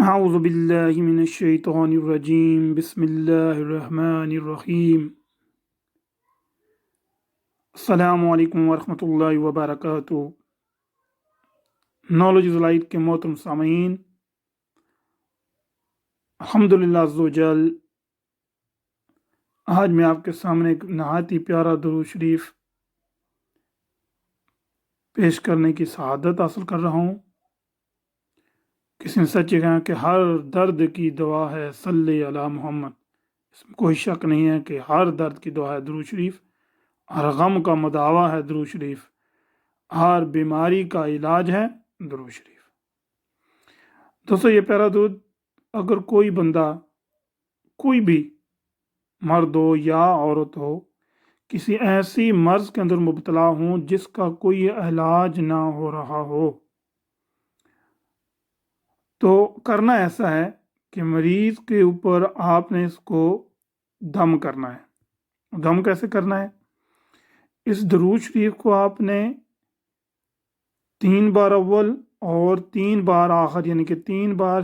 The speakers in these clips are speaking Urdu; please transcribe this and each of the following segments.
أعوذ بالله من الشيطان الرجيم بسم الله الرحمن الرحيم السلام علیکم ورحمۃ اللہ وبرکاتہ۔ نالج از لائٹ کے محترم سامعین، الحمدللہ عز و جل، آج میں آپ کے سامنے ایک نہایت ہی پیارا درود شریف پیش کرنے کی سعادت حاصل کر رہا ہوں۔ کسی نے سچ کہا کہ ہر درد کی دوا ہے صلی علی محمد۔ اس میں کوئی شک نہیں ہے کہ ہر درد کی دوا ہے درود شریف، ہر غم کا مداوا ہے درود شریف، ہر بیماری کا علاج ہے درود شریف۔ دوستو، یہ پیارا درود اگر کوئی بندہ، کوئی بھی مرد ہو یا عورت ہو، کسی ایسی مرض کے اندر مبتلا ہوں جس کا کوئی علاج نہ ہو رہا ہو، تو کرنا ایسا ہے کہ مریض کے اوپر آپ نے اس کو دم کرنا ہے۔ دم کیسے کرنا ہے؟ اس درود شریف کو آپ نے 3 بار اول اور 3 بار آخر، یعنی کہ 3 بار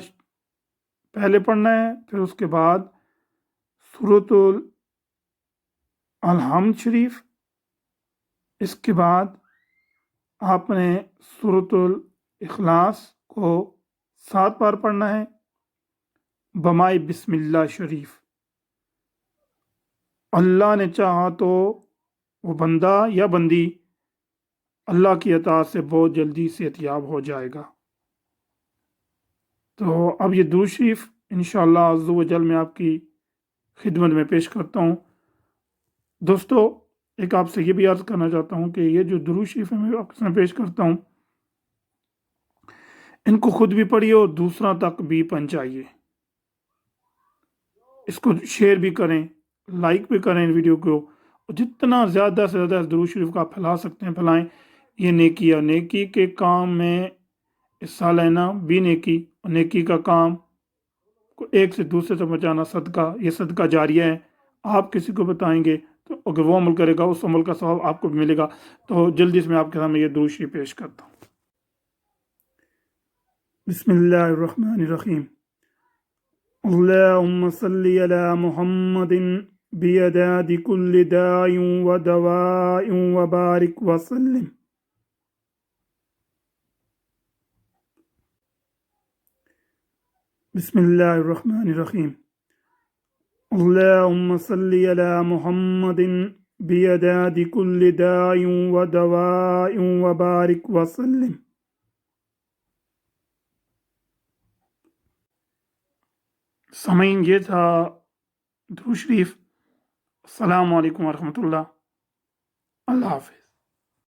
پہلے پڑھنا ہے، پھر اس کے بعد سورۃ الحمد شریف، اس کے بعد آپ نے سورۃ الاخلاص کو 7 بار پڑھنا ہے بمائے بسم اللہ شریف۔ اللہ نے چاہا تو وہ بندہ یا بندی اللہ کی عطا سے بہت جلدی صحتیاب ہو جائے گا۔ تو اب یہ درود شریف انشاءاللہ عز و جل میں آپ کی خدمت میں پیش کرتا ہوں۔ دوستو، ایک آپ سے یہ بھی عرض کرنا چاہتا ہوں کہ یہ جو درود شریف ہے میں آپ کے سامنے پیش کرتا ہوں، ان کو خود بھی پڑھیے اور دوسرا تک بھی پہنچائیے۔ اس کو شیئر بھی کریں، لائک بھی کریں ویڈیو کو، اور جتنا زیادہ سے زیادہ درود شریف کو آپ پھیلا سکتے ہیں پھیلائیں۔ یہ نیکی ہے، نیکی کے کام میں حصہ لینا بھی نیکی، اور نیکی کا کام کو ایک سے دوسرے تک پہنچانا صدقہ، یہ صدقہ جاریہ ہے۔ آپ کسی کو بتائیں گے تو اگر وہ عمل کرے گا اس عمل کا ثواب آپ کو بھی ملے گا۔ تو جلدی سے میں آپ کے سامنے یہ درود شریف پیش کرتا ہوں۔ بسم اللہ الرحمن الرحیم۔ اللہم صلی علی محمد بعدد کل داء و دواء وبارک وسلم۔ بسم اللہ الرحمن الرحیم۔ اللہم صلی علی محمد بعدد کل داء و دواء وبارک وسلم۔ سامعین، یہ تھا درود شریف۔ السلام علیکم ورحمۃ اللہ۔ اللہ حافظ۔